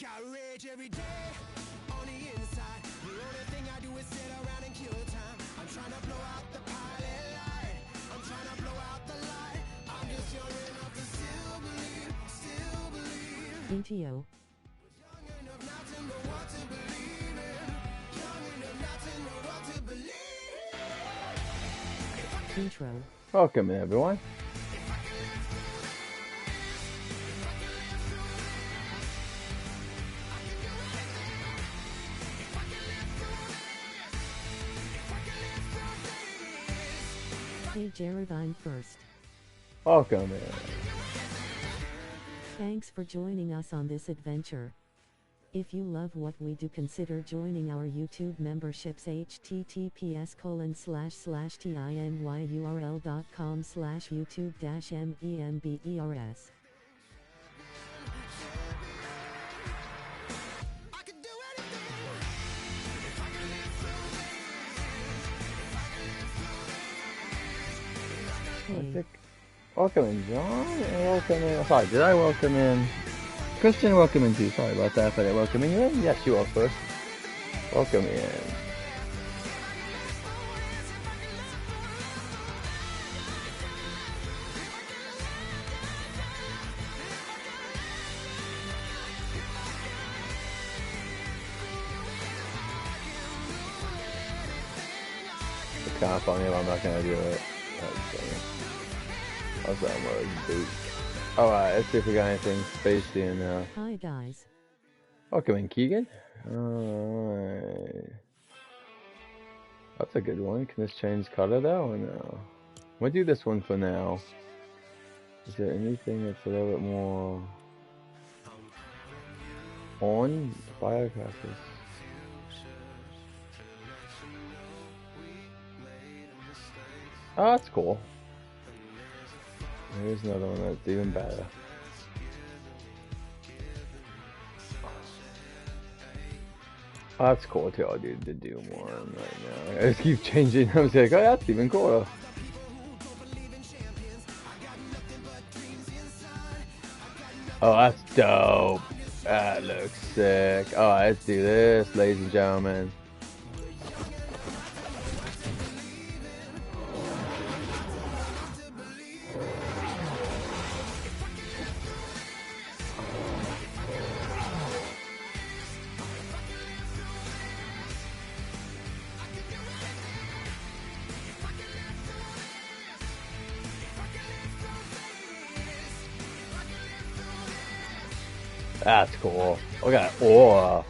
Got rage every day on the inside. The only thing I do is sit around and kill time. I'm trying to blow out the pilot light. I'm trying to blow out the light. I'm just young enough to still believe, still believe. Intio. Young enough not to know what to believe in. Young enough not to know what to believe. Intro. Welcome everyone. Hey Jared, I'm first. Welcome in. Thanks for joining us on this adventure. If you love what we do, consider joining our YouTube memberships https://tinyurl.com/youtube-members. Hey. Welcome in, John, and welcome in. Sorry, did I welcome in? Christian, welcome in too. Sorry about that. If I didn't welcome in you in? Yes, you are first. Welcome in. It's kind of funny if I'm not going to do it. That's what I'm going to do. Alright, let's see if we got anything spacey in now. Hi guys. Welcome in, Keegan. Alright. That's a good one. Can this change color though or no? We'll do this one for now. Is there anything that's a little bit more on? Firecrackers. Oh, that's cool. Here's another one that's even better. Oh, that's cool too. I'll do the Doom one right now. I just keep changing. I was like, oh, that's even cooler. Oh, that's dope. That looks sick. Alright, let's do this, ladies and gentlemen. That's cool. Look at that aura.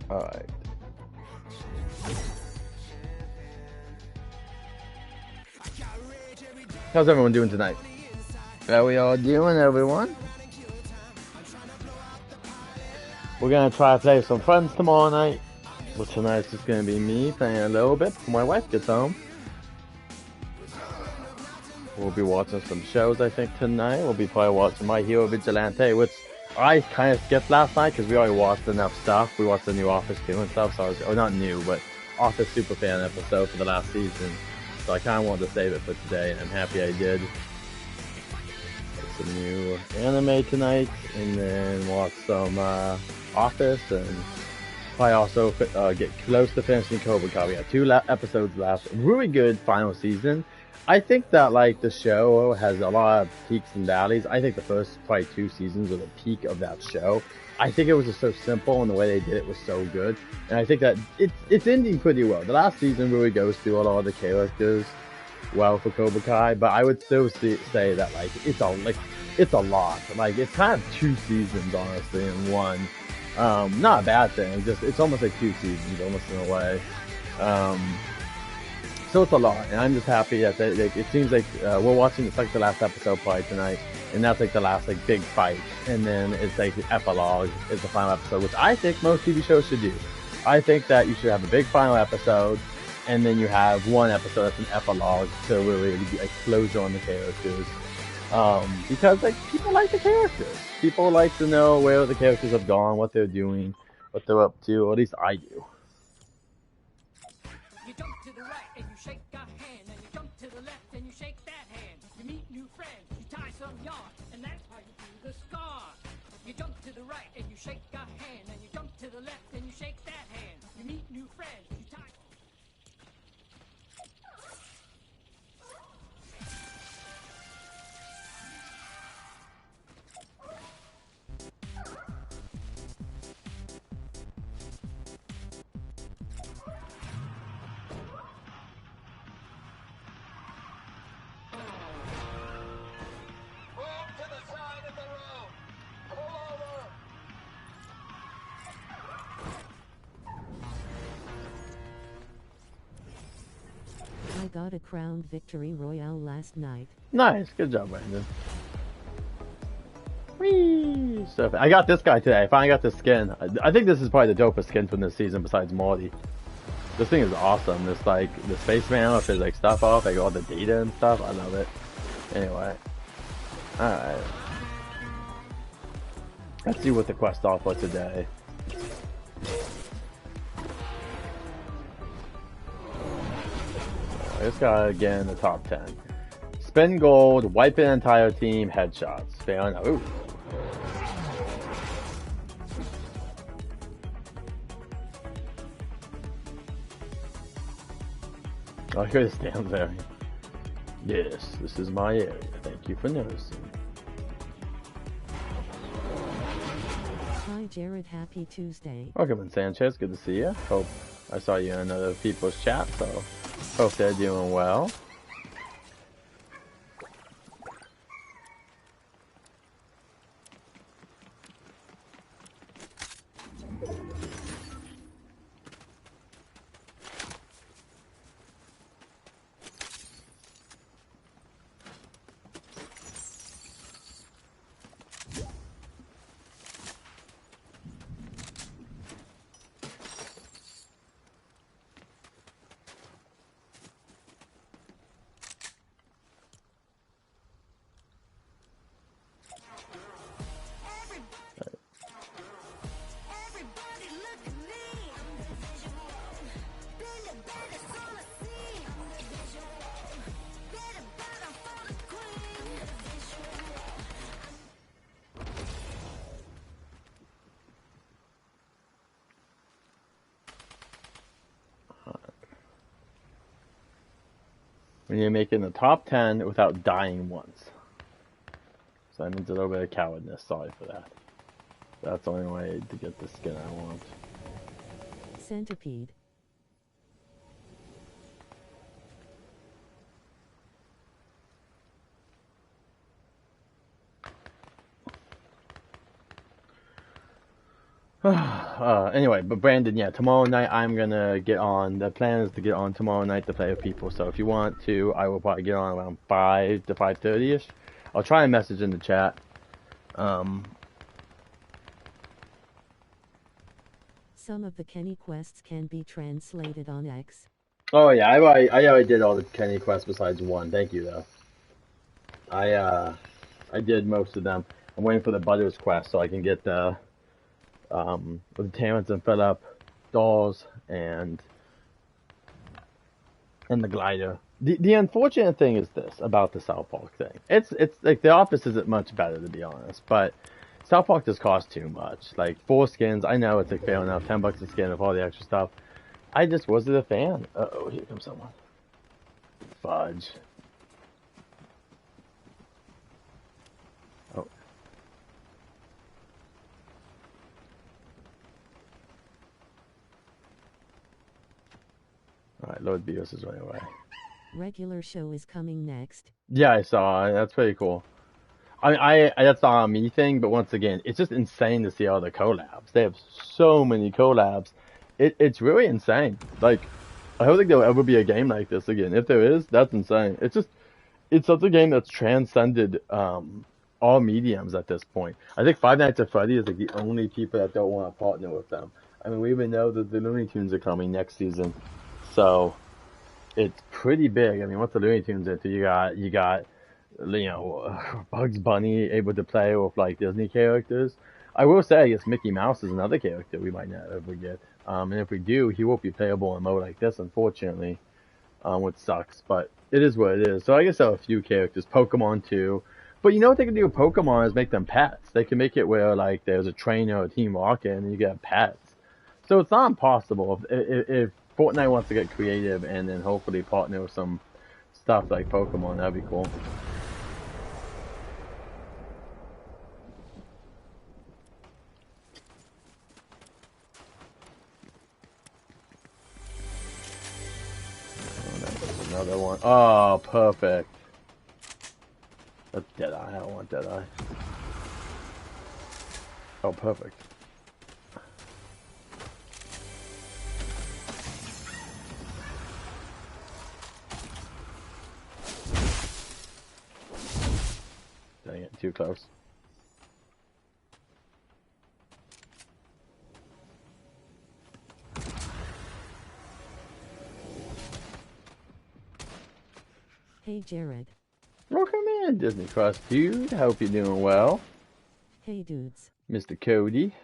Alright. How's everyone doing tonight? How we all doing, everyone? We're gonna try to play with some friends tomorrow night. But tonight's just gonna be me playing a little bit before my wife gets home. We'll be watching some shows, I think, tonight. We'll be probably watching My Hero Vigilante, which I kind of skipped last night because we already watched enough stuff. We watched the new Office 2 and stuff, so I was, or not new, but Office Superfan episode for the last season. So I kind of wanted to save it for today, and I'm happy I did. It's a new anime tonight, and then watch some Office, and probably also get close to finishing Cobra Kai. We got 2 episodes left. Really good final season. I think that, like, the show has a lot of peaks and valleys. I think the first probably 2 seasons were the peak of that show. I think it was just so simple, and the way they did it was so good. And I think that it's ending pretty well. The last season really goes through a lot of the characters well for Cobra Kai, but I would still say that, like, it's a lot. Like, it's kind of 2 seasons, honestly, in one. Not a bad thing. It's almost like 2 seasons, almost in a way. So it's a lot, and I'm just happy that it seems like we're watching it's like the last episode probably tonight, and that's like the last like big fight, and then it's like the epilogue is the final episode, which I think most TV shows should do. I think that you should have a big final episode, and then you have one episode that's an epilogue to really be like closure on the characters, because like people like the characters, people like to know where the characters have gone, what they're doing, what they're up to, or at least I do. You jump to the right and you shake a hand, and you jump to the left and you shake that hand. You meet new friends, you tie some yarn, and that's how you do the scar. You jump to the right and you shake a hand, and you jump to the left and you shake that hand. You meet new friends, you tie. I got a crowned victory royale last night. Nice, good job, Brandon. Whee! So I got this guy today. I finally got this skin. I think this is probably the dopest skin from this season besides Morty. This thing is awesome. This like the spaceman with his like stuff off, like all the data and stuff. I love it. Anyway, all right. Let's see what the quest offer today. This guy again in the top 10. Spend gold, wipe an entire team, headshots. Fair enough. Ooh. Oh, here it stands there. Yes, this is my area. Thank you for noticing. Hi Jared, happy Tuesday. Welcome, Sanchez. Good to see you. Hope I saw you in other people's chat, so hope they're doing well. When you're making the top 10 without dying once. So that means a little bit of cowardness. Sorry for that. That's the only way to get the skin I want. Centipede. Anyway, but Brandon, yeah, tomorrow night I'm gonna get on. The plan is to get on tomorrow night to play with people. So if you want to, I will probably get on around 5 to 5:30ish. I'll try and message in the chat. Some of the Kenny quests can be translated on X. Oh yeah, I already did all the Kenny quests besides one. Thank you though. I did most of them. I'm waiting for the Butters quest so I can get the with Terrence and Phillip, Dawes, and the glider. The unfortunate thing is this about the South Park thing. It's like the Office isn't much better to be honest, but South Park just costs too much. Like 4 skins, I know it's like fair enough, $10 a skin with all the extra stuff. I just wasn't a fan. Uh-oh, here comes someone. Fudge. Oh. Alright, Lord Beos is running away. Regular show is coming next. Yeah, I saw. That's pretty cool. I that's not a me thing, but once again, it's just insane to see all the collabs. They have so many collabs. It's really insane. Like, I don't think there'll ever be a game like this again. If there is, that's insane. It's such a game that's transcended all mediums at this point. I think Five Nights at Freddy is like the only people that don't want to partner with them. I mean, we even know that the Looney Tunes are coming next season, so it's pretty big. I mean, what's the Looney Tunes into? You got Bugs Bunny able to play with like Disney characters. I will say, I guess Mickey Mouse is another character we might not ever get. And if we do, he won't be playable in a mode like this, unfortunately, which sucks. But it is what it is. So I guess there are a few characters. Pokemon too. But you know what they can do with Pokemon is make them pets. They can make it where like there's a trainer or a Team Rocket and you get pets. So it's not impossible if Fortnite wants to get creative and then hopefully partner with some stuff like Pokemon. That'd be cool. Oh, that's another one. Oh, perfect. That's Deadeye. I don't want Deadeye. Oh, perfect. Dang it, too close. Hey Jared. Welcome in, Disney Cross dude. Hope you're doing well. Hey dudes. Mr. Cody.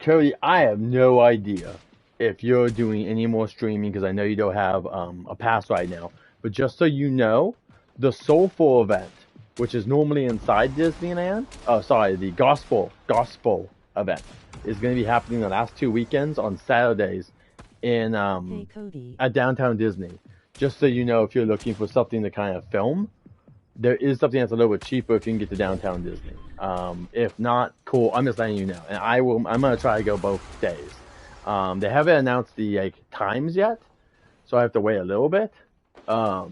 Cody, I have no idea if you're doing any more streaming because I know you don't have a pass right now. But just so you know, the Soulful event, which is normally inside Disneyland, the Gospel event, is going to be happening the last 2 weekends on Saturdays in Hey Cody. at Downtown Disney. Just so you know, if you're looking for something to kind of film, there is something that's a little bit cheaper if you can get to Downtown Disney. If not, cool. I'm just letting you know, and I'm gonna try to go both days. They haven't announced the like times yet, so I have to wait a little bit. But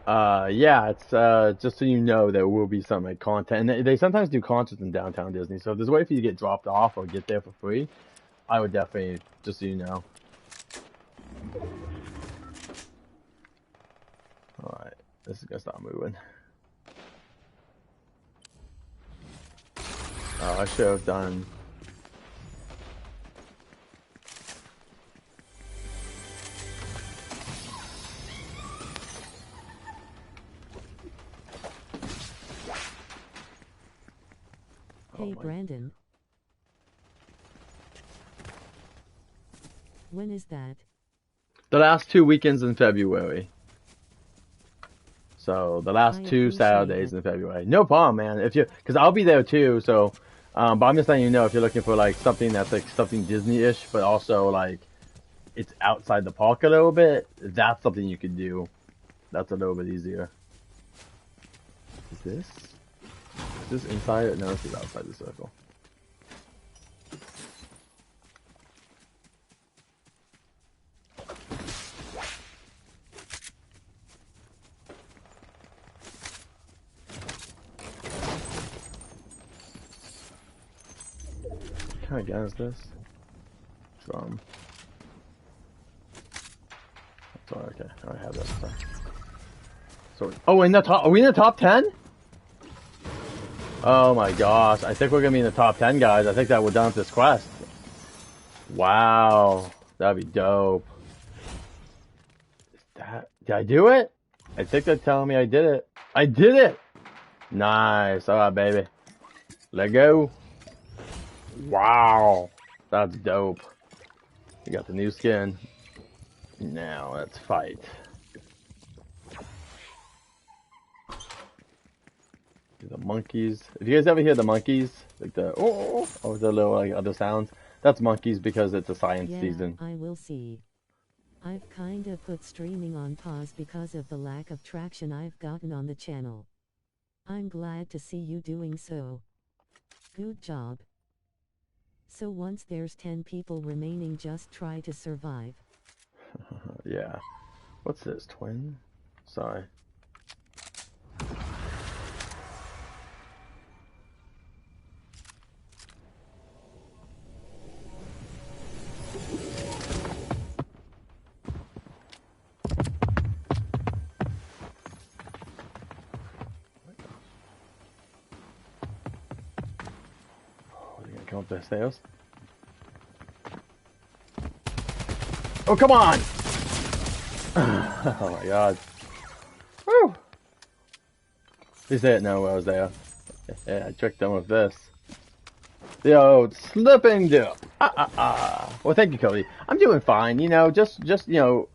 yeah, it's just so you know there will be some like content, and they sometimes do concerts in Downtown Disney. So if there's a way for you to get dropped off or get there for free, I would definitely, just so you know. Alright, this is gonna start moving. Oh, I should have done. Hey Brandon. When is that? The last 2 weekends in February. So the last 2 Saturdays in February. No problem, man. Because I'll be there too. So, but I'm just letting you know if you're looking for like something that's like something Disney-ish, but also like it's outside the park a little bit. That's something you could do. That's a little bit easier. Is this inside? No, this is outside the circle. What kind of gun is this? Drum. Oh, okay, I have that stuff. So, oh, in the top, are we in the top 10? Oh my gosh, I think we're gonna be in the top 10, guys. I think that we're done with this quest. Wow, that'd be dope. Did I do it? I think they're telling me I did it. I did it! Nice, alright, baby. Let go. Wow, that's dope. We got the new skin. Now let's fight. The monkeys. If you guys ever hear the monkeys, like the or the little like other sounds, that's monkeys because it's a science season. I will see. I've kinda put streaming on pause because of the lack of traction I've gotten on the channel. I'm glad to see you doing so. Good job. So once there's 10 people remaining, just try to survive. Yeah. What's this, twin? Sorry. up the stairs. Oh, come on! Oh my god. Woo! He didn't know I was there. Yeah, I tricked him with this. Yo, slipping dip. Well, thank you, Cody. I'm doing fine. You know, just the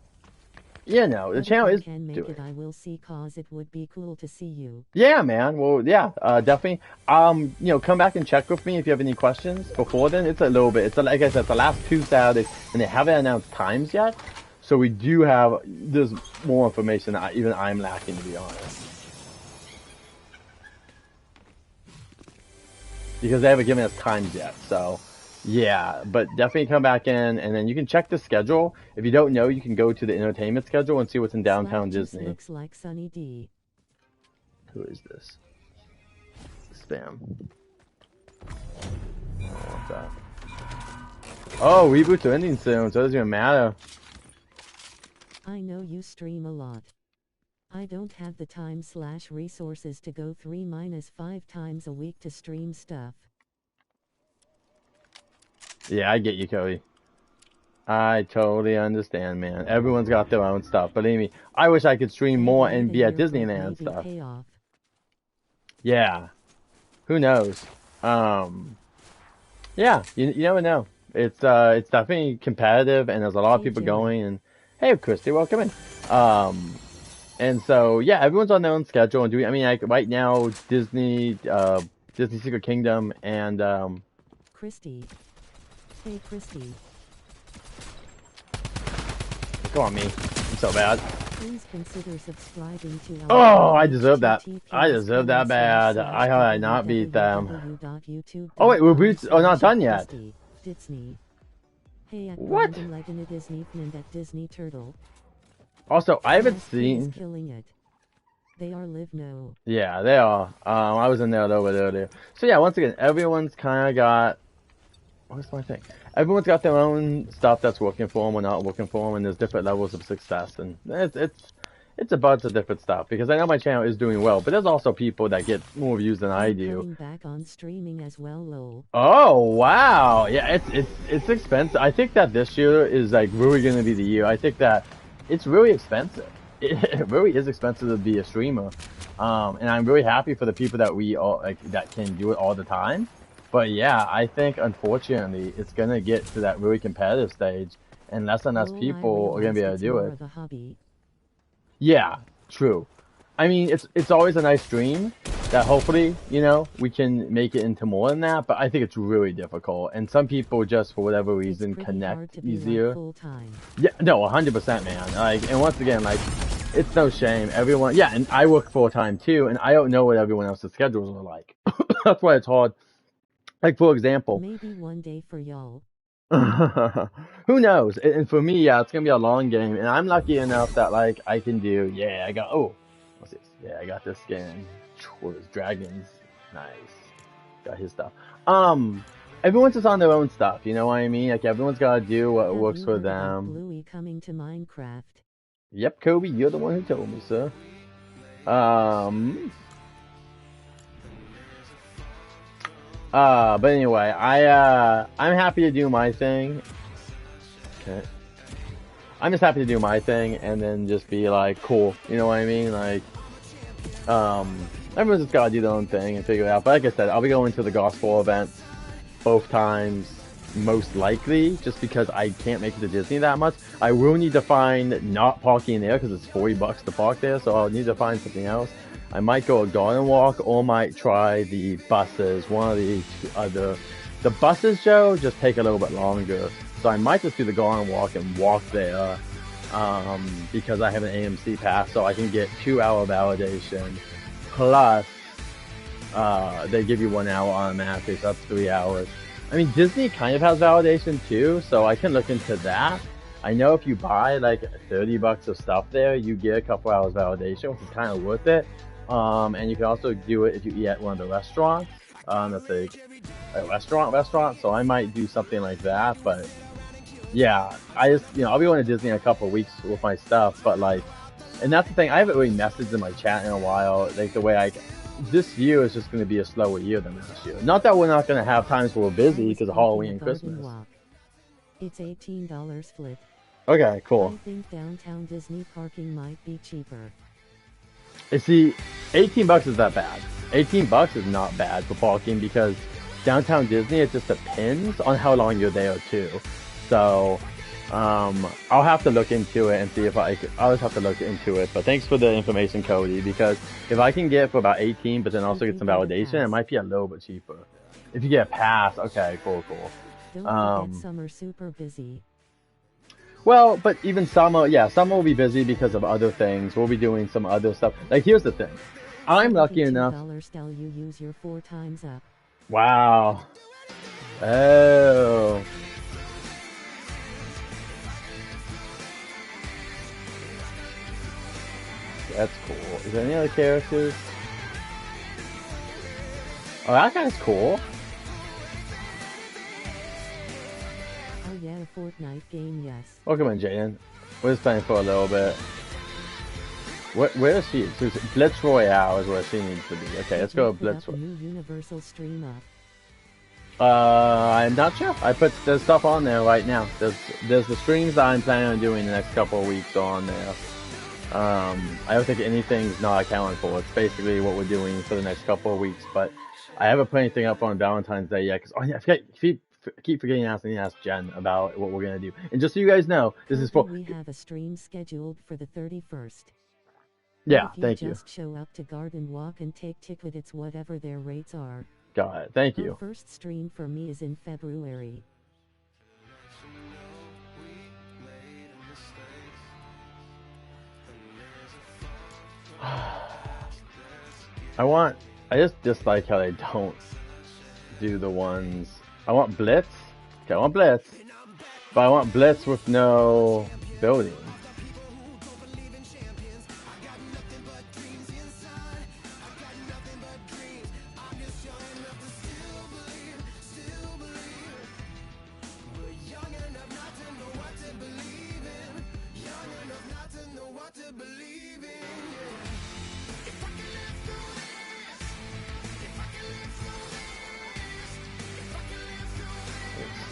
channel is can make doing. it, I will see, cause it would be cool to see you. Yeah, man. Well, yeah, definitely. Come back and check with me if you have any questions before then. It's a little bit. Like I said, it's the last 2 Saturdays, and they haven't announced times yet. So we do have. There's more information that even I'm lacking, to be honest. Because they haven't given us times yet, so yeah, but definitely come back in, and then you can check the schedule. If you don't know, you can go to the entertainment schedule and see what's in downtown Disney. Looks like Sunny D. Who is this? Spam. What's that? Oh, reboots are ending soon, so it doesn't even matter. I know you stream a lot. I don't have the time/resources to go 3-5 times a week to stream stuff. Yeah, I get you, Cody. I totally understand, man. Everyone's got their own stuff. Believe me, I wish I could stream more and be at Disneyland and stuff. Yeah. Who knows? Yeah, you never know. It's definitely competitive, and there's a lot of people going. And hey, Christy, welcome in. And so, yeah, everyone's on their own schedule. And like right now, Disney Secret Kingdom, and Christy. Hey, Christy. Go on me. I'm so bad. Please consider subscribing to Oh, I deserve that. I deserve that bad. How did I not beat them? Oh wait, we're not done yet. Disney. Hey, What? like in a Disney and at Disney Turtle. Also, I haven't seen. Killing it. They are live no. Yeah, they are. I was in there a little bit earlier. So yeah, once again, everyone's kind of got. What's my thing? Everyone's got their own stuff that's working for them or not working for them, and there's different levels of success, and it's a bunch of different stuff. Because I know my channel is doing well, but there's also people that get more views than I do. Coming back on streaming as well, lol. Oh wow, yeah, it's expensive. I think that this year is like really gonna be the year. I think that. It's really expensive. It really is expensive to be a streamer, and I'm really happy for the people that that can do it all the time. But yeah, I think unfortunately it's gonna get to that really competitive stage, and less and less people are gonna be able to do it. Yeah, true. I mean, it's always a nice dream that hopefully, we can make it into more than that, but I think it's really difficult. And some people just, for whatever reason, connect easier. Yeah, no, 100%, man. And once again, it's no shame. Everyone, yeah, and I work full-time too, and I don't know what everyone else's schedules are like. That's why it's hard. Like, for example. Maybe one day for y'all. Who knows? And for me, yeah, it's gonna be a long game, and I'm lucky enough that, I can do, what's this? Yeah, I got this skin. What is dragons? Nice. Got his stuff. Everyone's just on their own stuff, you know what I mean? Like, everyone's gotta do what works for them. Bluey coming to Minecraft. Yep, Kobe, you're the one who told me, sir. But anyway, I'm happy to do my thing. Okay. I'm just happy to do my thing and then just be cool. You know what I mean? Everyone's just gotta do their own thing and figure it out. But like I said, I'll be going to the gospel event both times, most likely, just because I can't make it to Disney that much. I will need to find not parking there because it's $40 to park there, so I'll need to find something else. I might go a garden walk or might try the buses. One of the other. The buses, Joe, just take a little bit longer. So I might just do the garden walk and walk there because I have an AMC pass, so I can get 2-hour validation. Plus, they give you 1 hour automatically, so that's 3 hours. I mean, Disney kind of has validation too, so I can look into that. I know if you buy $30 of stuff there, you get a couple hours validation, which is kind of worth it. And you can also do it if you eat at one of the restaurants. That's a restaurant, so I might do something like that. But yeah, I'll be going to Disney in a couple of weeks with my stuff. But and that's the thing, I haven't really messaged in my chat in a while. The way this year is just going to be a slower year than last year. Not that we're not going to have times where we're busy because of Halloween and Christmas. Walk. It's $18 flat. Okay, cool. I think downtown Disney parking might be cheaper. You see, 18 bucks is that bad. 18 bucks is not bad for parking because downtown Disney, it just depends on how long you're there too. So, I'll have to look into it and see if I'll just have to look into it. But thanks for the information, Cody, because if I can get it for about 18, but then also get some validation, it might be a little bit cheaper. If you get a pass, okay, cool. Don't forget summer super busy. Well, but even summer will be busy because of other things. We'll be doing some other stuff. Like, here's the thing. I'm lucky enough. Till you use your 4 times up. Wow. Oh. That's cool. Is there any other characters? Oh, that guy's cool. Oh yeah, a Fortnite game, yes. Welcome in, Jaden. We're just playing for a little bit. Where is she? So Blitz Royale is where she needs to be. Okay, let's go Blitz Royale. New Universal stream up. I'm not sure. I put the stuff on there right now. There's the streams that I'm planning on doing the next couple of weeks on there. I don't think anything's not accounted for. It's basically what we're doing for the next couple of weeks. But I haven't put anything up on Valentine's Day yet. Because I keep forgetting to ask Jen about what we're gonna do. And just so you guys know, this is for. We have a stream scheduled for the 31st. Yeah, thank you. Just show up to Garden Walk and take tickets, whatever their rates are. Got it. Thank you. Our first stream for me is in February. I just dislike how they don't do the ones. I want Blitz. Okay, I want Blitz. But I want Blitz with no building.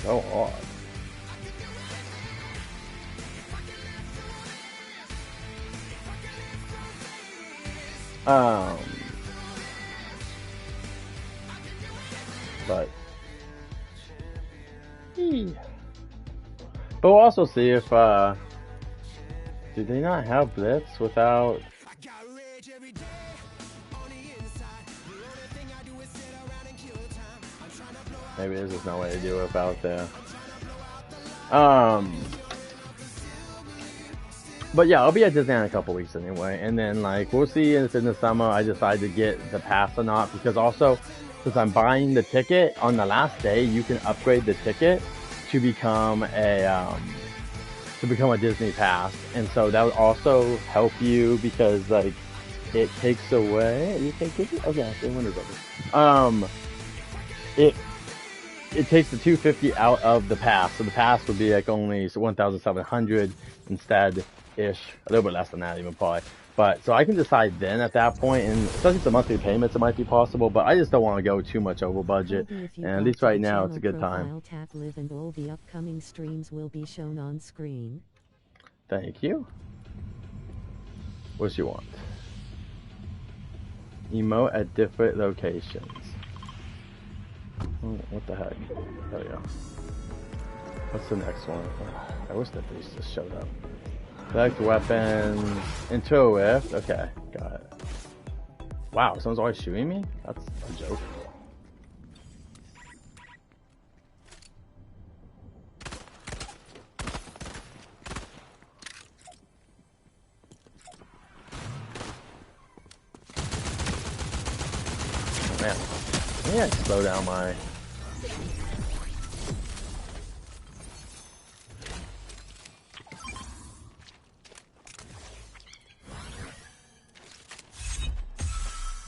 So odd. But we'll also see if do they not have Blitz without? Maybe there's just no way to do it without there. But yeah, I'll be at Disneyland in a couple weeks anyway, and then like we'll see if in the summer I decide to get the pass or not, because also since I'm buying the ticket on the last day, you can upgrade the ticket to become a Disney pass, and so that would also help you because like it takes away. You take it? Okay, the windows open. It takes the $250 out of the pass, so the pass would be like only 1,700 instead ish, a little bit less than that even probably. But so I can decide then at that point, and especially the monthly payments, it might be possible. But I just don't want to go too much over budget, and at least right now it's a good time. Tap live and all the upcoming streams will be shown on screen. Thank you. What do you want? Emote at different locations. Oh, what the heck? There we go. What's the next one? I wish that these just showed up. Select weapons. Into a rift. Okay, got it. Wow, someone's always shooting me? That's a joke. Oh man. Maybe I slow down my...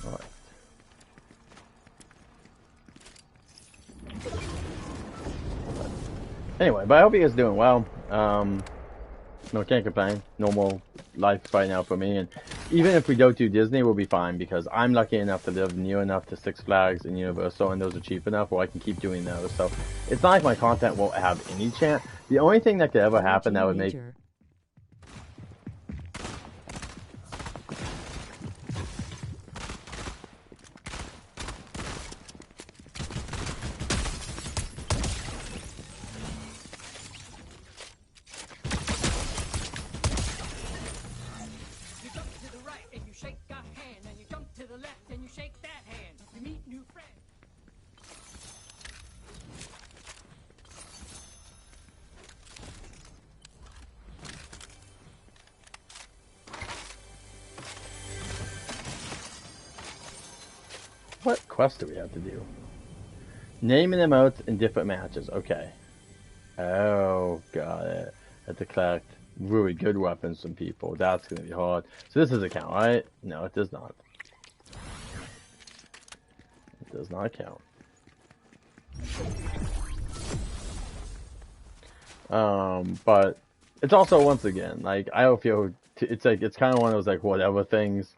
Alright. Anyway, but I hope you guys are doing well. No, can't complain. Normal life right now for me. And even if we don't do Disney, we'll be fine because I'm lucky enough to live near enough to Six Flags and Universal, and those are cheap enough where I can keep doing those. So it's not like my content won't have any chance. The only thing that could ever happen that would make... What quest do we have to do? Name an emote in different matches. Okay. Oh, got it. Have to collect really good weapons from people. That's going to be hard. So this doesn't count, right? No, it does not. It does not count. But it's also, once again, like, I don't feel... It's like, it's kind of one of those, like, whatever things.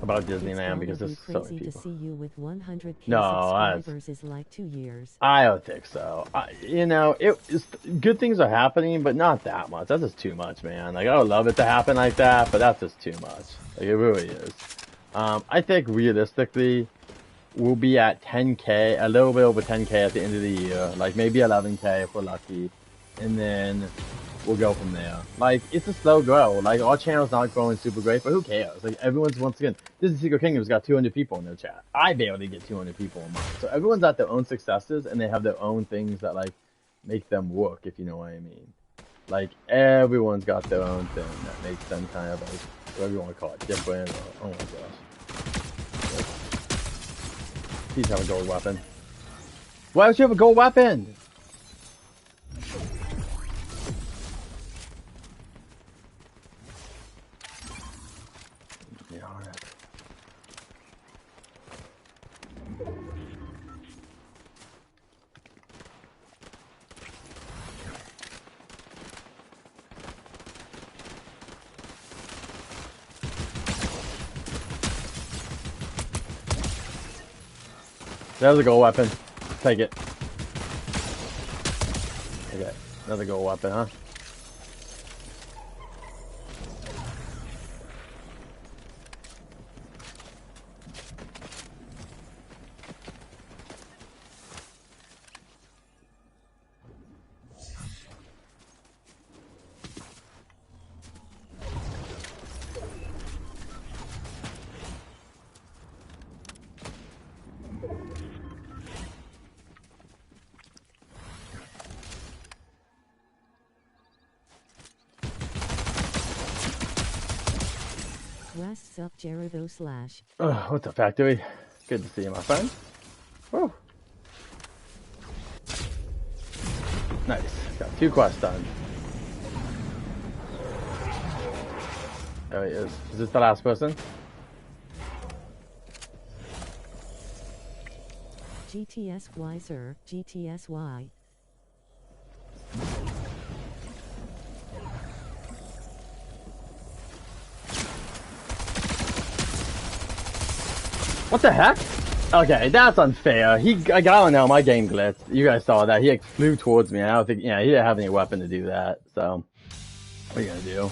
About Disneyland because there's so many people. To see you with 100K subscribers is like 2 years. I don't think so. You know, good things are happening, but not that much. That's just too much, man. Like, I would love it to happen like that, but that's just too much. Like, it really is. I think realistically, we'll be at 10K, a little bit over 10K at the end of the year. Like, maybe 11K if we're lucky. And then we'll go from there. Like, it's a slow grow. Like, our channel's not growing super great, but who cares? Like, everyone's, once again, Disney Secret Kingdom's got 200 people in their chat. I barely get 200 people a month. So everyone's got their own successes, and they have their own things that, like, make them work, if you know what I mean. Like, everyone's got their own thing that makes them kind of, like, whatever you want to call it, different, or, oh my gosh. Please have a gold weapon. Why don't you have a gold weapon? There's a gold weapon. Take it. Okay, another gold weapon, huh? What's up, Gerardo Slash? What's up, Factory? Good to see you, my friend. Woo. Nice. Got 2 quests done. There he is. Is this the last person? GTSY, sir. GTSY. What the heck? Okay, that's unfair. I don't know, my game glitched. You guys saw that. He flew towards me. I don't think, he didn't have any weapon to do that. So, what are you gonna do?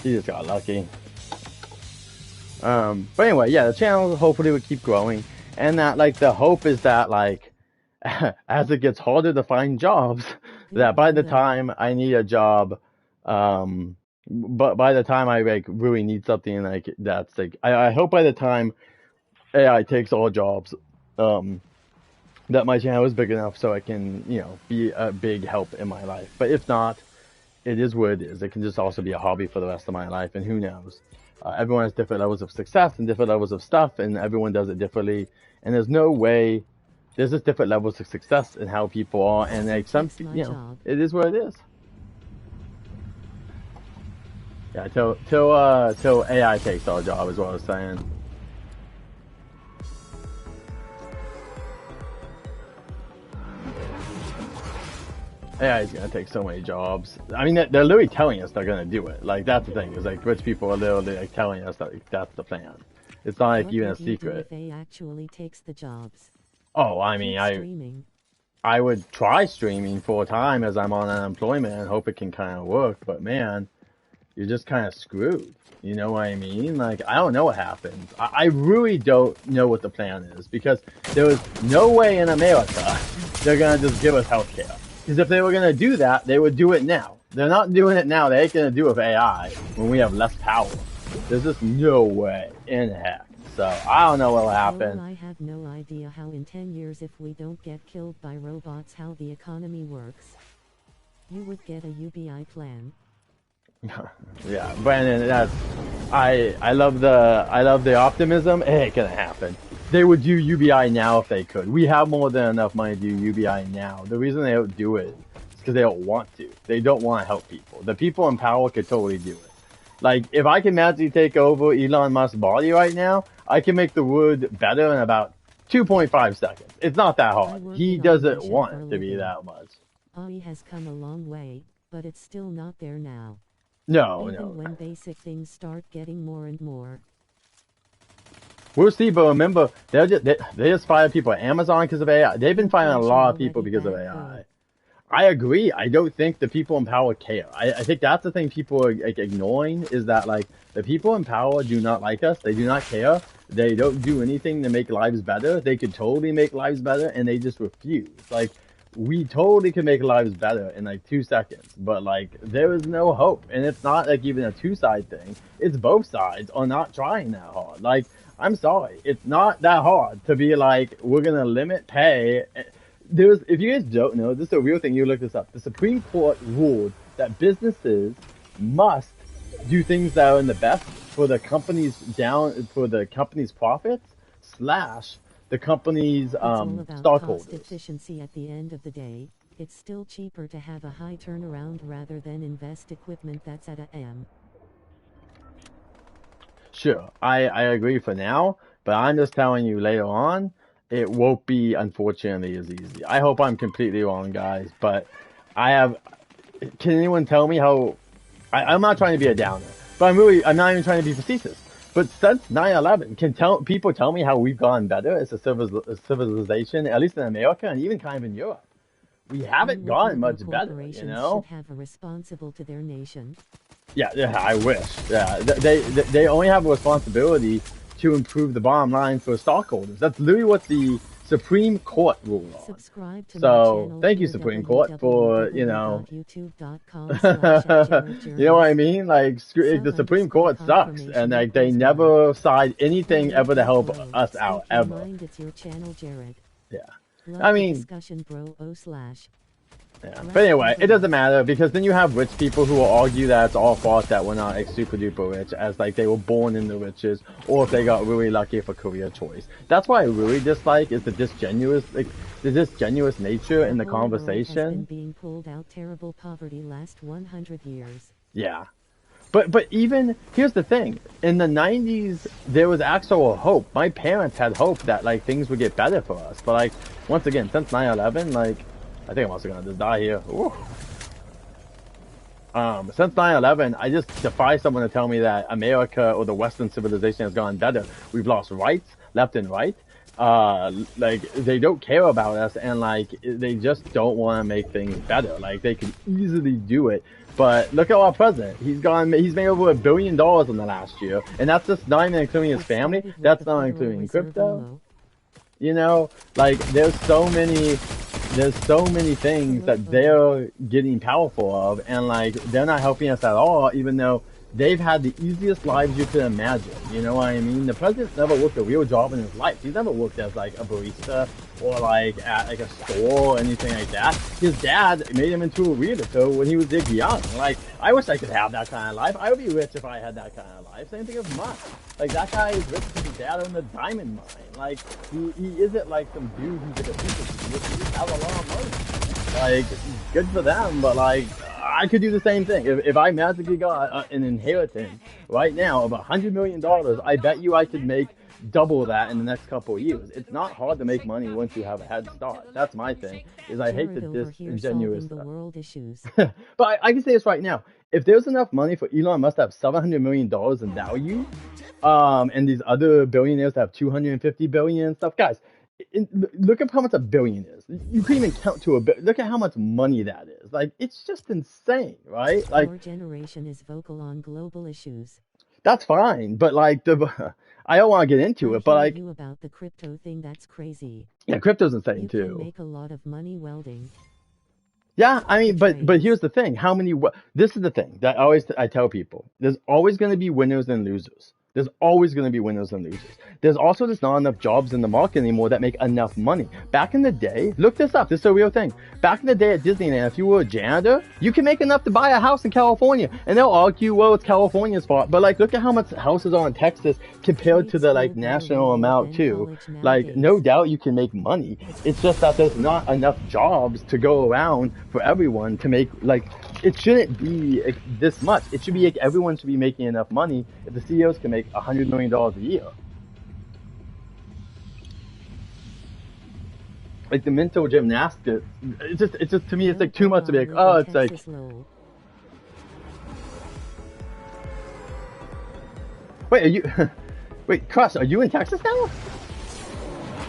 He just got lucky. But anyway, yeah, the channel hopefully will keep growing. And that, like, the hope is that, like, as it gets harder to find jobs, that by the time I need a job, but by the time I like really need something like that's like I hope by the time AI takes all jobs, that my channel is big enough so it can, be a big help in my life. But if not, it is what it is. It can just also be a hobby for the rest of my life, and who knows? Everyone has different levels of success and different levels of stuff, and everyone does it differently. And there's no way. There's just different levels of success in how people are, and like some, it is what it is. Yeah, till AI takes our job is what I was saying. AI is gonna take so many jobs. I mean, they're literally telling us they're gonna do it. Like that's the thing. Is like rich people are literally like telling us that like, that's the plan. It's not like What even a would you do secret. if AI actually takes the jobs? Oh, I mean, Keep streaming. I would try streaming full time as I'm on unemployment and hope it can kind of work. But man, you're just kind of screwed. You know what I mean? Like, I don't know what happens. I really don't know what the plan is because there is no way in America they're going to just give us healthcare. Because if they were going to do that, they would do it now. They're not doing it now. They ain't going to do it with AI when we have less power. There's just no way in heck. So, I don't know what will happen. Well, I have no idea how in 10 years if we don't get killed by robots how the economy works. You would get a UBI plan. Yeah, Brandon, that's I love the optimism. It ain't gonna happen. They would do UBI now if they could. We have more than enough money to do UBI now. The reason they don't do it is because they don't want to. They don't want to help people. The people in power could totally do it. Like if I can magically take over Elon Musk's body right now, I can make the world better in about 2.5 seconds. It's not that hard. He doesn't want it to be that much. AI has come a long way, but it's still not there now. No, Even no. when basic things start getting more and more. We'll see, but remember, they just fired people at Amazon because of AI. They've been firing a lot of people because of AI. I agree. I don't think the people in power care. I think that's the thing people are like, ignoring is that like the people in power do not like us. They do not care. They don't do anything to make lives better. They could totally make lives better, and they just refuse. Like we totally can make lives better in like 2 seconds, but like there is no hope, and it's not like even a two-side thing. It's both sides are not trying that hard. Like I'm sorry, it's not that hard to be like we're gonna limit pay. If you guys don't know, this is a real thing. You look this up. The Supreme Court ruled that businesses must do things that are in the best for the company's profits / the company's It's all about stockholders. cost efficiency at the end of the day. It's still cheaper to have a high turnaround rather than invest equipment that's at a M. Sure, I agree for now, but I'm just telling you later on, it won't be unfortunately as easy. I hope I'm completely wrong, guys, but can anyone tell me how, I'm not trying to be a downer, but I'm not even trying to be facetious. But since 9/11, can people tell me how we've gone better as a civilization, at least in America and even kind of in Europe? We haven't gone much better, you know? Should have a responsible to their nation. Yeah, I wish. Yeah, they only have a responsibility to improve the bottom line for stockholders. That's literally what the Supreme Court ruled on. Subscribe to So thank you, Supreme Court, for you know what I mean. Like the Supreme Court sucks, and like they never side anything ever to help us out ever. It's your channel, Jared. Yeah, Love I mean. Discussion bro Yeah. But anyway, it doesn't matter because then you have rich people who will argue that it's all fault that we're not like super duper rich, as like they were born in the riches, or if they got really lucky for career choice. That's why I really dislike is the disingenuous nature in the conversation. Has been being pulled out terrible poverty last 100 years. Yeah. But even here's the thing, in the 90s there was actual hope. My parents had hope that like things would get better for us. But like once again, since 9/11, like I think I'm also gonna just die here. Ooh. Since 9/11, I just defy someone to tell me that America or the Western civilization has gone better. We've lost rights, left and right. Like they don't care about us, and like they just don't want to make things better. Like they could easily do it, but look at our president. He's made over $1 billion in the last year, and that's just not even including his family. That's not including crypto. You know, like there's so many things that they're getting powerful of, and like they're not helping us at all, even though they've had the easiest lives you could imagine. You know what I mean? The president's never worked a real job in his life. He's never worked as like a barista or like at like a store or anything like that. His dad made him into a realtor when he was young. Like I wish I could have that kind of life. I would be rich if I had that kind of life. Same thing with Musk. Like that guy is rich because his dad owned a diamond mine. Like he isn't like some dude who's like a piece of shit. He just has a lot of money. Like good for them, but like I I could do the same thing. If I magically got an inheritance right now of $100 million, I bet you I could make double that in the next couple of years. It's not hard to make money once you have a head start. That's my thing. Is I hate the Jared over here disingenuous. solving the world issues. But I can say this right now. If there's enough money for Elon Musk to have $700 million in value, and these other billionaires have 250 billion and stuff, guys, look at how much a billion is. You can't even count to a billion. Look at how much money that is. Like, it's just insane, right? Like, Your generation is vocal on global issues. that's fine, but like I don't want to get into it, but like, you about the crypto thing, that's crazy. yeah, crypto's insane You too. can make a lot of money welding. Yeah, I mean, but trades. here's the thing. This is the thing that I tell people. There's always going to be winners and losers. There's always going to be winners and losers. There's also just not enough jobs in the market anymore that make enough money. Back in the day, look this up. This is a real thing. Back in the day at Disneyland, if you were a janitor, you can make enough to buy a house in California. And they'll argue, well, it's California's fault. But like, look at how much houses are in Texas compared to the like national amount too. Like, no doubt you can make money. It's just that there's not enough jobs to go around for everyone to make, like, it shouldn't be this much. It should be like everyone should be making enough money if the CEOs can make $100 million a year. Like the mental gymnastics, it's just to me, it's like too much to be like, oh, it's like. Wait, are you? Wait, Crush, are you in Texas now?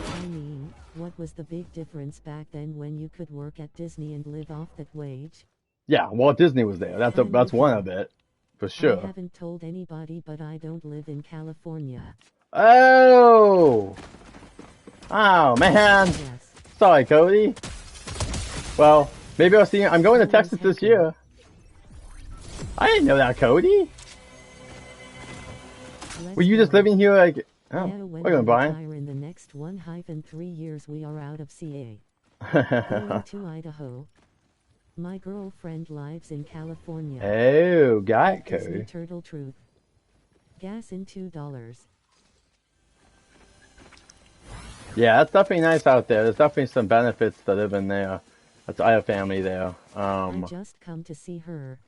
I mean, what was the big difference back then when you could work at Disney and live off that wage? Yeah, Walt Disney was there. That's one of it, for sure. I haven't told anybody, but I don't live in California. Oh! Oh, man! Yes. Sorry, Cody. Well, maybe I'll see you. I'm going to Texas this year. I didn't know that, Cody. Were you just living here like... Oh, when we're going, Brian. In the next 1-3 years, we are out of CA. Going to Idaho. My girlfriend lives in California. Oh, got it, Disney Cody. Turtle Truth. Gas in $2. Yeah, that's definitely nice out there. There's definitely some benefits to living there. I have family there. I just come to see her.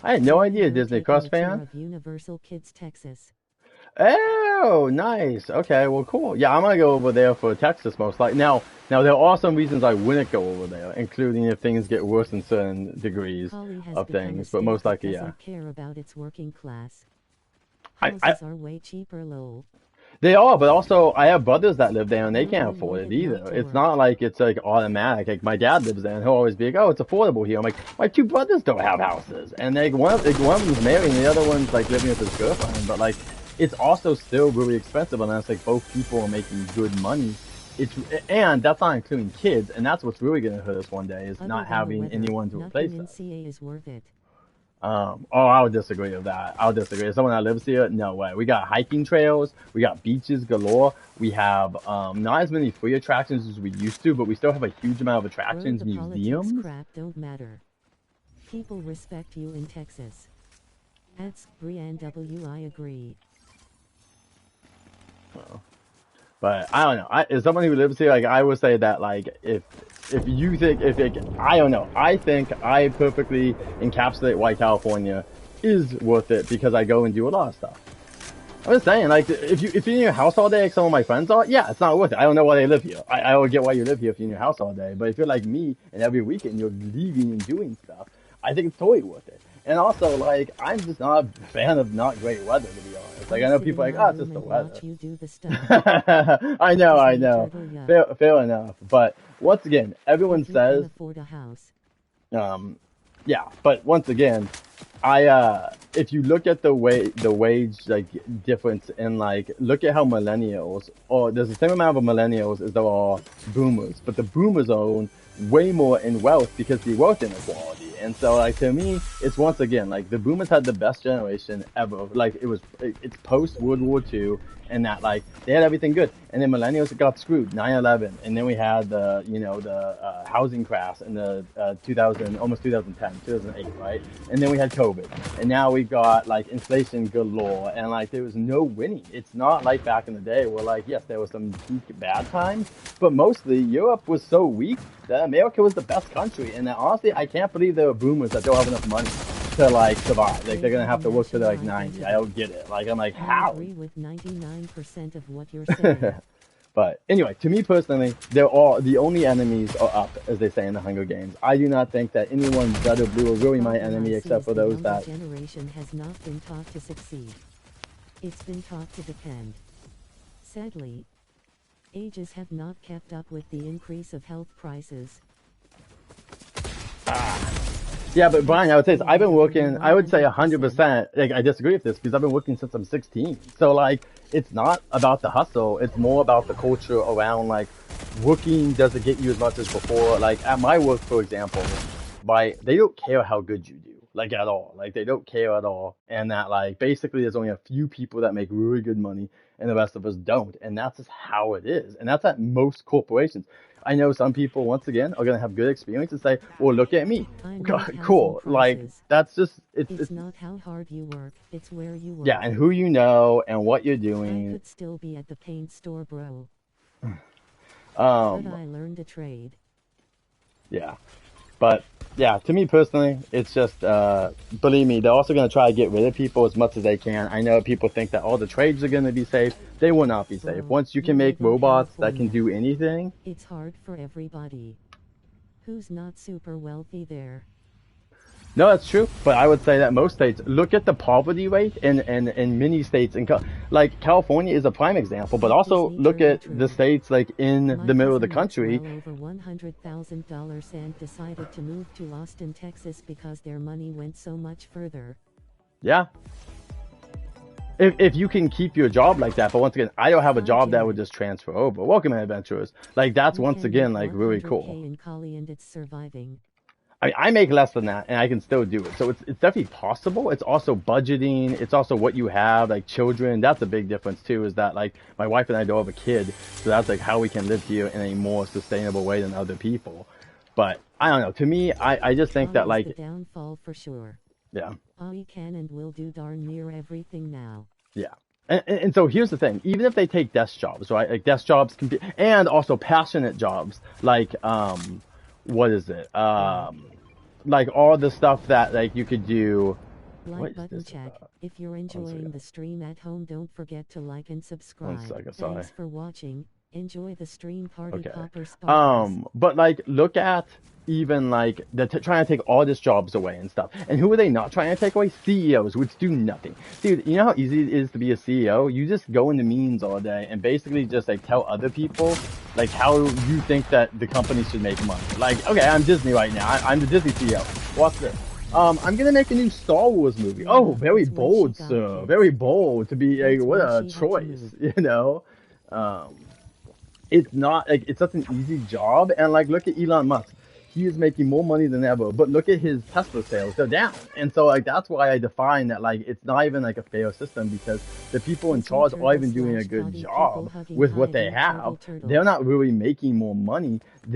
I had no idea Disney Cross fan. Of Universal Kids Texas. Oh, nice. Okay, well, cool. Yeah, I'm gonna go over there for Texas most likely. Now there are some reasons I wouldn't go over there, including if things get worse in certain degrees of things. But most likely, yeah. Care about its working class. Houses are way cheaper, lol. They are, but also I have brothers that live there and they can't afford it either. It's not like it's like automatic. Like my dad lives there and he'll always be like, "Oh, it's affordable here." I'm like, my two brothers don't have houses, and like one of them's married and the other one's like living with his girlfriend. But like, it's also still really expensive unless like both people are making good money. And that's not including kids, and that's what's really gonna hurt us one day is not having anyone to replace us. CA is worth it. I would disagree with that. I'll disagree. As someone that lives here, no way. We got hiking trails, we got beaches galore, we have not as many free attractions as we used to, but we still have a huge amount of attractions, museums. Crap don't matter. People respect you in Texas. That's Brian W. I agree. But I don't know. As someone who lives here, like I would say that like if you think I don't know. I think I perfectly encapsulate why California is worth it because I go and do a lot of stuff. I'm just saying, like if you're in your house all day, like some of my friends are, yeah, it's not worth it. I don't know why they live here. I don't get why you live here if you're in your house all day. But if you're like me and every weekend you're leaving and doing stuff, I think it's totally worth it. And also, like, I'm just not a fan of not great weather, to be honest. Like, I know people are like, oh, it's just the weather. You do the stuff. I know. Fair enough. But once again, everyone says, afford a house. yeah. But once again, if you look at the wage like difference in like, look at how millennials, or there's the same amount of millennials as there are boomers, but the boomers own way more in wealth because the wealth inequality. And so, like, to me, it's once again, like, the boomers had the best generation ever. Like, it's post World War II, and that, like, they had everything good. And then millennials got screwed, 9/11. And then we had the housing crash in the 2008, right? And then we had COVID. And now we got, like, inflation galore. And, like, there was no winning. It's not like back in the day where, like, yes, there was some peak bad times, but mostly Europe was so weak that America was the best country. And honestly, I can't believe there were heard rumors that they'll have enough money to like survive. Like they're gonna have to work till they're like 90. I don't get it. Like I'm like, I how? agree with 99% of what you're saying. But anyway, to me personally, they're all the only enemies are up, as they say in the Hunger Games. I do not think that anyone red or blue are really my Problem I enemy, see except is for the those younger that. generation has not been taught to succeed. It's been taught to depend. Sadly, ages have not kept up with the increase of health prices. Yeah, but Brian, I would say this, I've been working. I would say 100%. Like I disagree with this because I've been working since I'm 16. So like, it's not about the hustle. It's more about the culture around like working doesn't get you as much as before. Like at my work, for example, they don't care how good you do, like at all. Like they don't care at all, and that like basically there's only a few people that make really good money, and the rest of us don't, and that's just how it is, and that's at most corporations. I know some people, once again, are gonna have good experience and say, "Well, look at me, I'm not housing cool." Like prices. that's just It's not how hard you work, it's where you yeah, work. and who you know and what you're I doing. could still be at the paint store, bro. But Um, I learned a trade. yeah. But yeah, to me personally, it's just believe me, they're also gonna try to get rid of people as much as they can. I know people think that all the trades are gonna be safe. They will not be safe. Bro, Once you you can make live in robots that can California. do anything, It's hard for everybody. Who's not super wealthy there? no, that's true. But I would say that most states look at the poverty rate in many states, like California is a prime example. But Like also Disney look turtle at the true. states like in My the middle of the cousin makes country. well over $100,000 and decided to move to Austin, Texas because their money went so much further. Yeah, if you can keep your job like that. But once again, I don't have a Hi job that would Jared. just transfer over. Welcome, adventurers. Like that's You once can make again like really 100K cool. in Cali and it's surviving. I make less than that and I can still do it. So it's definitely possible. It's also budgeting. It's also what you have, like children. That's a big difference too, is that like my wife and I don't have a kid. So that's like how we can live here in a more sustainable way than other people. But I don't know. To me, I just think AI that is the like, downfall for sure. yeah, AI can and will do darn near everything now. yeah. And so here's the thing, even if they take desk jobs, right? Like desk jobs can be, and also passionate jobs, like, what is it? Bro. Like all the stuff that like you could do. What Like is button this check. about? If you're One enjoying second. the stream at home, don't forget to like and One subscribe. second. Sorry. Thanks for watching. Enjoy the stream, party Okay. popper sparkles. But like, look at even like trying to take all these jobs away and stuff. And who are they not trying to take away? CEOs, which do nothing. Dude, you know how easy it is to be a CEO? You just go into meetings all day and basically just like tell other people like how you think that the company should make money. Like, okay, I'm Disney right now. I'm the Disney CEO. Watch this. I'm gonna make a new Star Wars movie. Oh, Yeah, very that's when she bold, got sir. kids. Very bold to be a That's what when a she had to choice, move. you know. Um, it's not like it's such an easy job, and like look at Elon Musk. He is making more money than ever, but look at his Tesla sales, they're down. And so like that's why I define that like it's not even like a fair system because the people in Disney charge are turtle even doing a slash good potty people job hugging with what they hiding have. turtle. They're not really making more money. And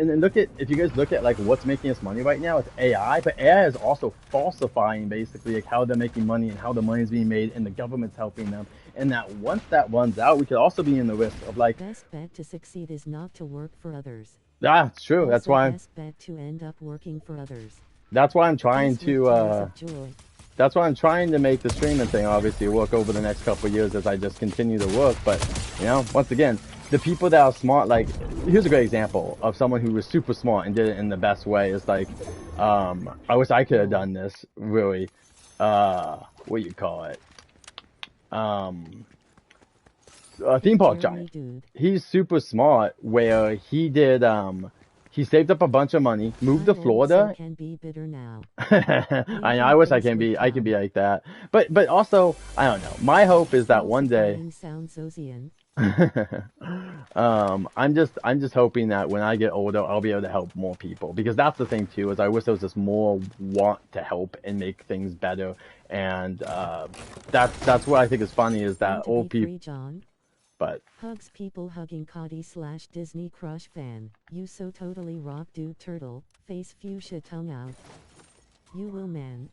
then look at if you guys look at like what's making us money right now, it's AI, but AI is also falsifying basically like how they're making money and how the money is being made and the government's helping them. And that once that runs out, we could also be in the risk of like, Best bet to succeed is not to work for others. ah, it's true. Also best bet to end up working for others. That's why I'm trying Peace with to tears of joy. that's why I'm trying to make the streaming thing obviously work over the next couple of years as I just continue to work. But you know, once again, the people that are smart, like here's a great example of someone who was super smart and did it in the best way. Is like, I wish I could have done this really. What do you call it? Theme park Jeremy giant. dude. He's super smart where he did he saved up a bunch of money, moved to I'm old, so Florida. can be bitter now. I know, I Leaving wish I things can with be John. like that. But also, I don't know. My hope is that one day Falsifying sounds Ozian. I'm just hoping that when I get older I'll be able to help more people because that's the thing too is I wish there was just more want to help and make things better and that's what I think is funny is Fun that to old be people free, John. but Hugs people hugging Cody slash Disney crush fan. You so totally rock dude turtle. Face fuchsia tongue out. You will man.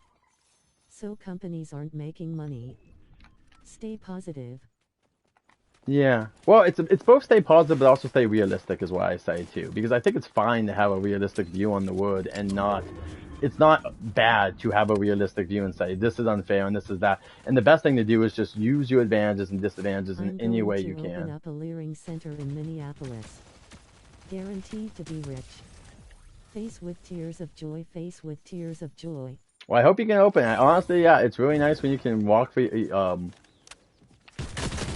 So companies aren't making money. Stay positive. yeah. Well, it's both stay positive but also stay realistic is what I say too because I think it's fine to have a realistic view on the world and not it's not bad to have a realistic view and say this is unfair and this is that. And the best thing to do is just use your advantages and disadvantages in any way you I'm going to can. open up a Leering Center in Minneapolis. Guaranteed to be rich. Face with tears of joy, face with tears of joy. Well, I hope you can open it. Honestly, yeah, it's really nice when you can walk for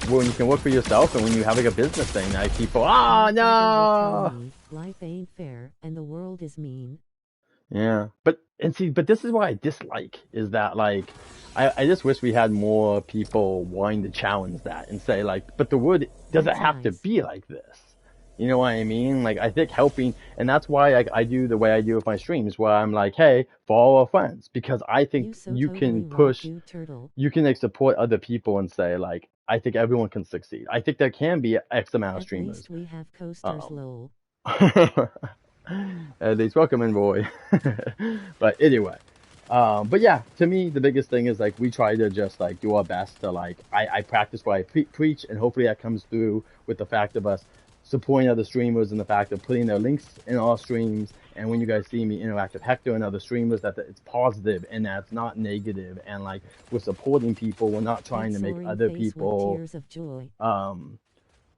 when you can work for yourself and when you have like a business thing. Like people, no, life ain't fair and the world is mean. Yeah, but this is what I dislike is that like I just wish we had more people wanting to challenge that and say like, but the wood doesn't have to be like this. You know what I mean? Like I think helping, and that's why I do the way I do with my streams, where I'm like, hey, follow our friends, because I think you can push, you can like support other people and say like, I think everyone can succeed. I think there can be X amount of streamers. At least we have coasters, lol. At least welcome in, Roy. But anyway, but yeah, to me the biggest thing is like we try to just like do our best to like I practice what I preach, and hopefully that comes through with the fact of us supporting other streamers and the fact of putting their links in our streams. And when you guys see me interact with Hector and other streamers, that it's positive and that's not negative, and like we're supporting people. We're not trying to make other people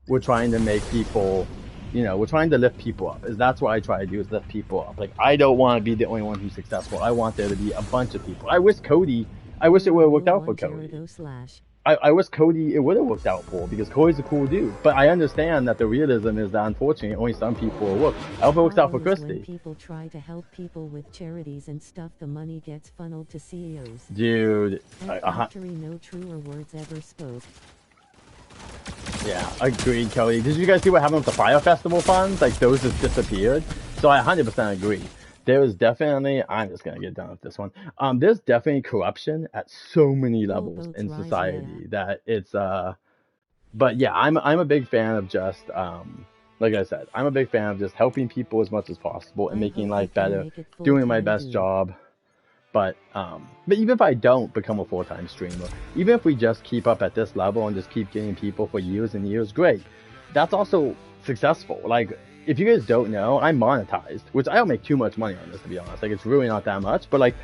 we're trying to make people, you know, we're trying to lift people up. That's what I try to do, is lift people up. Like I don't want to be the only one who's successful. I want there to be a bunch of people. I wish it would have worked out for Cody. I wish Cody it would have worked out for, because Cody's a cool dude. But I understand that the realism is that unfortunately only some people will work. I hope it works out for Christy. When people try to help people with charities and stuff, the money gets funneled to CEOs. Dude, no truer words ever spoke. Yeah, agreed, Cody. Did you guys see what happened with the Fire Festival funds? Like those just disappeared. So I 100% agree. There is definitely, I'm just gonna get done with this one. There's definitely corruption at so many levels in society that it's but yeah, I'm a big fan of just like I said, I'm a big fan of just helping people as much as possible and making life better, doing my best job. But even if I don't become a full-time streamer, even if we just keep up at this level and just keep getting people for years and years, great. That's also successful. Like, if you guys don't know, I'm monetized, which I don't make too much money on this, to be honest. Like, it's really not that much, but like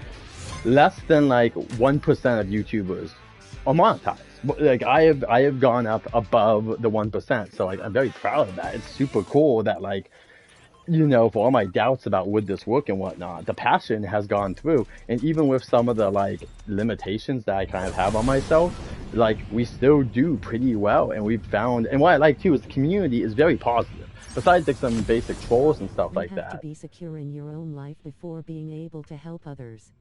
less than like 1% of YouTubers are monetized. Like I have gone up above the 1%, so like I'm very proud of that. It's super cool that like, you know, for all my doubts about would this work and whatnot, the passion has gone through. And even with some of the like limitations that I kind of have on myself, like we still do pretty well. And we've found, and what I like too is the community is very positive. Besides like some basic trolls and stuff like that. You have to be secure in your own life before being able to help others.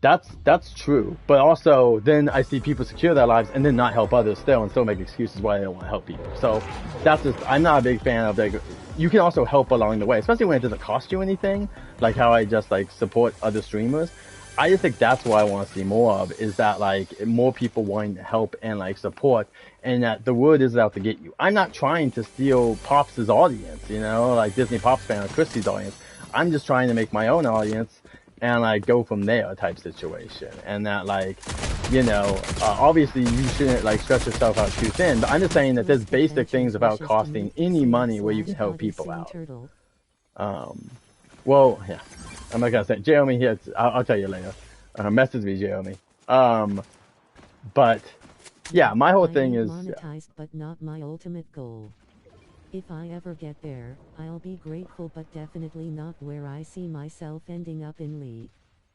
That's true, but also then I see people secure their lives and then not help others still, and still make excuses why they don't want to help people. So that's just, I'm not a big fan of like, you can also help along the way, especially when it doesn't cost you anything, like how I just like support other streamers. I just think that's what I want to see more of, is that like more people wanting to help and like support, and that the word is out to get you. I'm not trying to steal Pops' audience, you know, like Disney Pops fan or Christy's audience. I'm just trying to make my own audience and like go from there type situation. And that like, you know, obviously you shouldn't like stretch yourself out too thin, but I'm just saying that there's basic things about costing any money where you can help people out. Well, yeah, I'm not gonna say, Jeremy here, I'll tell you later. Message me, Jeremy. But yeah, my whole thing is monetized, but not my ultimate goal. If I ever get there, I'll be grateful, but definitely not where I see myself ending up in League.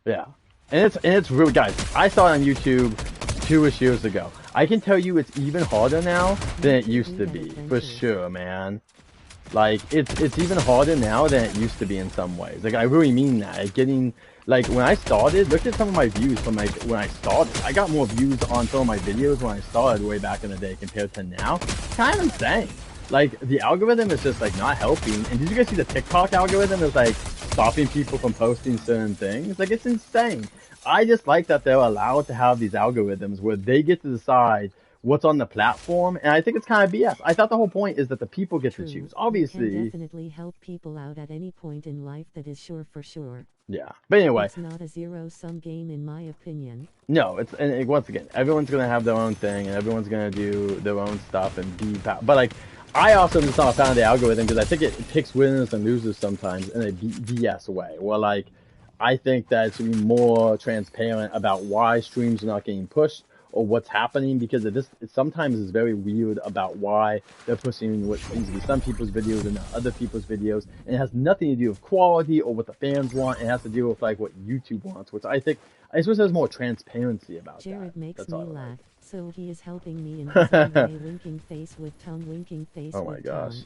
Yeah, and it's really, guys, I saw it on YouTube 2-ish years ago. I can tell you it's even harder now than it used to be, for sure, man. Like, it's even harder now than it used to be in some ways. Like, I really mean that. Like, getting, like, when I started, look at some of my views from, like, when I started. I got more views on some of my videos when I started way back in the day compared to now. It's kind of insane. Like, the algorithm is just, like, not helping. And did you guys see the TikTok algorithm is, like, stopping people from posting certain things? Like, it's insane. I just like that they're allowed to have these algorithms where they get to decide what's on the platform, and I think it's kind of BS. I thought the whole point is that the people get to choose. Obviously, you can definitely help people out at any point in life, that is sure for sure. Yeah, but anyway, it's not a zero-sum game in my opinion. No, and once again, everyone's gonna have their own thing, and everyone's gonna do their own stuff and be. But like, I also am just not a fan of the algorithm because I think it picks winners and losers sometimes in a BS way. Well, like, I think that it should be more transparent about why streams are not getting pushed or what's happening, because of this. It sometimes is very weird about why they're pushing what seems to be some people's videos and not other people's videos, and it has nothing to do with quality or what the fans want. It has to do with like what YouTube wants, which I think I suppose there's more transparency about Jared that. makes That's me all I laugh, like. so he is helping me in his own way. Winking face with tongue, winking face Oh my with gosh. tongue.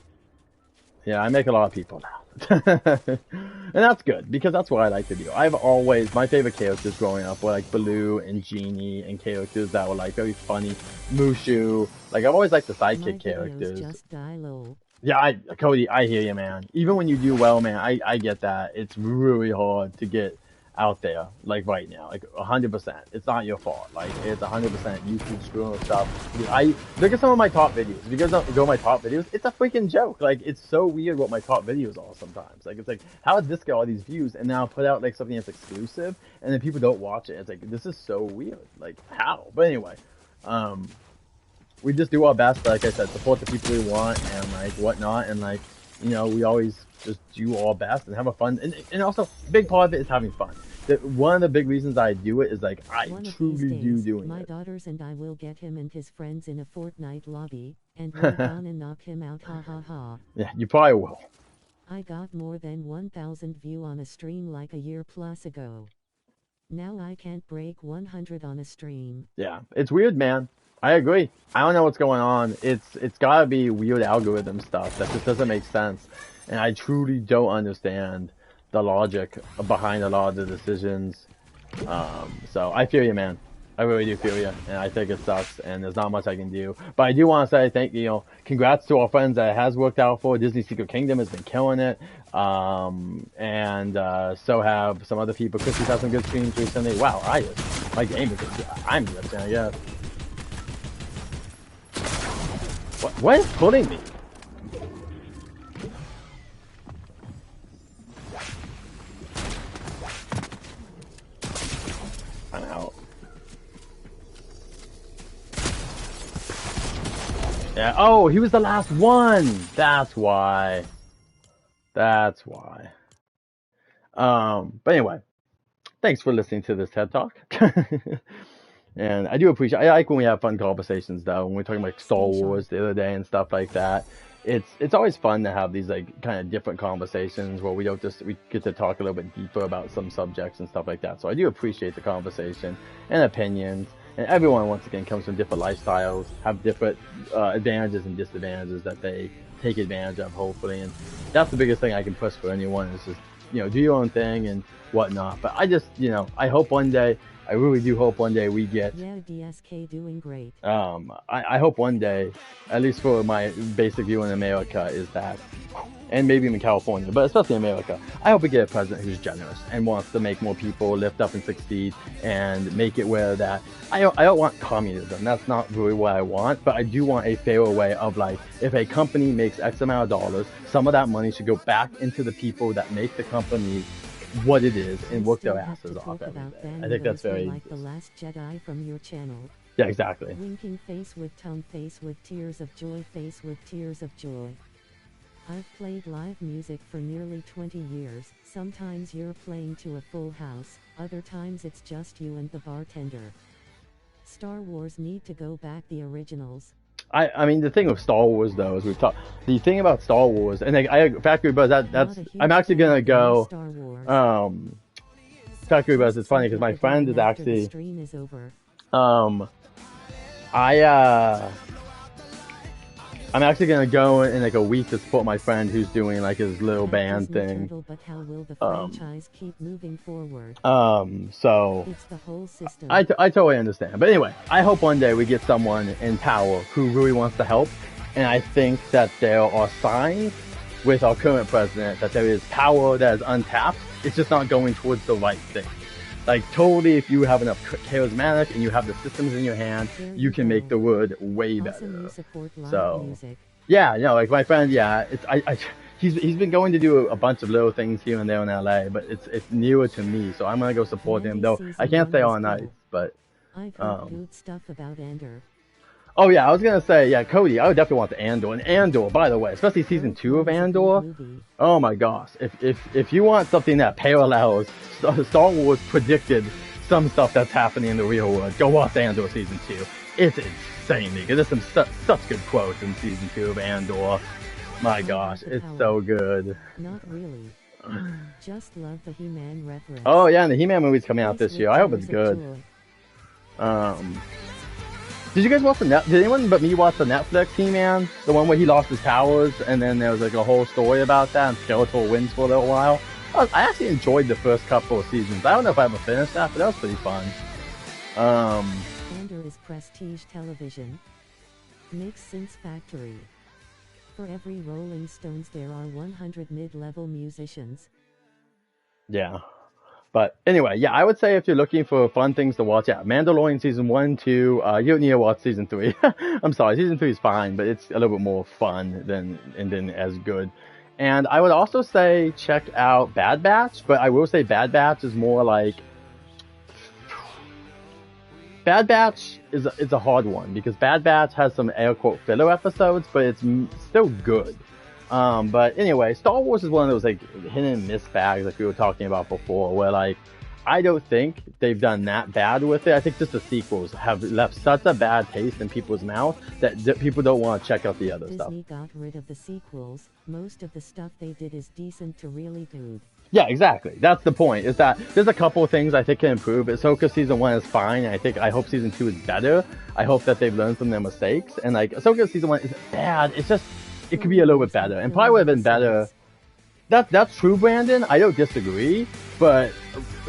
Yeah, I make a lot of people laugh. And that's good, because that's what I like to do. My favorite characters growing up were like Baloo and Genie, and characters that were like very funny. Mushu. Like, I've always liked the My sidekick videos characters. just die low. Yeah, Cody, I hear you, man. Even when you do well, man, I get that. It's really hard to get out there, like right now, like 100%. It's not your fault. Like, it's 100% YouTube screwing stuff. I look at some of my top videos. If you guys don't go to my top videos, it's a freaking joke. Like, it's so weird what my top videos are sometimes. Like, it's like, how did this get all these views and now put out like something that's exclusive and then people don't watch it? It's like, this is so weird. Like, how? But anyway, we just do our best, like I said, support the people we want and like whatnot, and like, we always just do our best and have a fun, and also big part of it is having fun. One of the big reasons I do it is like I One of truly these do days, doing my it. daughters and I will get him and his friends in a Fortnite lobby, and we're gonna knock him out, ha ha ha. Yeah, you probably will. I got more than 1,000 view on a stream like a year plus ago. Now I can't break 100 on a stream. Yeah, it's weird, man. I agree. I don't know what's going on. It's gotta be weird algorithm stuff that just doesn't make sense, and I truly don't understand the logic behind a lot of the decisions. So I feel you, man. I really do feel you, and I think it sucks, and there's not much I can do. But I do want to say thank you. Congrats to our friends that it has worked out for. Disney Secret Kingdom has been killing it, and so have some other people. Christy's had some good streams recently. Wow, my game is I'm glitching, I guess. What is pulling me? I'm out. Yeah. Oh, he was the last one. That's why. That's why. But anyway, thanks for listening to this TED Talk. And I do appreciate. I like when we have fun conversations, though. When we're talking about Star Wars the other day and stuff like that. It's always fun to have these like kind of different conversations where we get to talk a little bit deeper about some subjects and stuff like that. So I do appreciate the conversation and opinions. And everyone, once again, comes from different lifestyles, have different advantages and disadvantages that they take advantage of, hopefully. And that's the biggest thing I can push for anyone is just, do your own thing and whatnot. But I just, I hope one day, I really do hope one day we get. Yeah, DSK doing great. I hope one day, at least for my basic view in America, is that, and maybe even California, but especially America, I hope we get a president who's generous and wants to make more people lift up and succeed and make it where that, I don't want communism. That's not really what I want, but I do want a fairer way of like, if a company makes X amount of dollars, some of that money should go back into the people that make the company what it is and work their asses off every day. I think that's very like the Last Jedi from your channel. Yeah, exactly. Winking face with tongue, face with tears of joy, face with tears of joy. I've played live music for nearly 20 years. Sometimes you're playing to a full house, other times it's just you and the bartender. Star Wars need to go back the originals. I mean, the thing with Star Wars, though, is the thing about Star Wars, and Factory Buzz, I'm actually gonna go, Factory Buzz, it's funny, because my friend is actually, I'm actually gonna go in like a week to support my friend who's doing like his little band thing. But how will the franchise keep moving forward? So it's the whole system. I totally understand. But anyway, I hope one day we get someone in power who really wants to help. And I think that there are signs with our current president that there is power that is untapped. It's just not going towards the right thing. Like, totally, if you have enough charismatic and you have the systems in your hand, you can make the world way better. So, yeah, like my friend, yeah, he's been going to do a bunch of little things here and there in LA, but it's newer to me, so I'm gonna go support him. Though I can't stay all night, but I've heard good stuff about Ender. Oh yeah, I was gonna say, yeah, Cody, I would definitely want the Andor. And Andor, by the way, especially season 2 of Is a great Andor. movie. Oh my gosh, if you want something that parallels Star Wars predicted some stuff that's happening in the real world, go watch Andor season 2. It's insane, nigga. There's some such good quotes in season 2 of Andor. My I gosh, love the it's power. so good. Not really. Just love the He-Man reference. Oh yeah, and the He-Man movie's coming out Face this with year. I hope it's tears of good. joy. Um, did you guys watch Did anyone but me watch the Netflix He-Man? The one where he lost his powers, and then there was like a whole story about that, and Skeletor wins for a little while. I actually enjoyed the first couple of seasons. I don't know if I ever finished that, but that was pretty fun. Um, Andor is prestige television. Makes sense factory. For every Rolling Stones there are 100 mid-level musicians. yeah. But anyway, yeah, I would say if you're looking for fun things to watch, yeah, Mandalorian season 1, 2, you don't need to watch season 3. I'm sorry, season 3 is fine, but it's a little bit more fun than as good. And I would also say check out Bad Batch, but I will say Bad Batch is more like Bad Batch is a hard one because Bad Batch has some air quote filler episodes, but it's still good. But anyway, Star Wars is one of those like hit and miss bags like we were talking about before, where like I don't think they've done that bad with it. I think just the sequels have left such a bad taste in people's mouth that people don't want to check out the other stuff. Disney got rid of the sequels. Most of the stuff they did is decent to really good. Yeah, exactly. That's the point. Is that there's a couple of things I think can improve. Ahsoka season 1 is fine. I hope season 2 is better. I hope that they've learned from their mistakes. And like Ahsoka season 1 isn't bad. It's just it could be a little bit better, and probably would have been better. That's true, Brandon. I don't disagree, but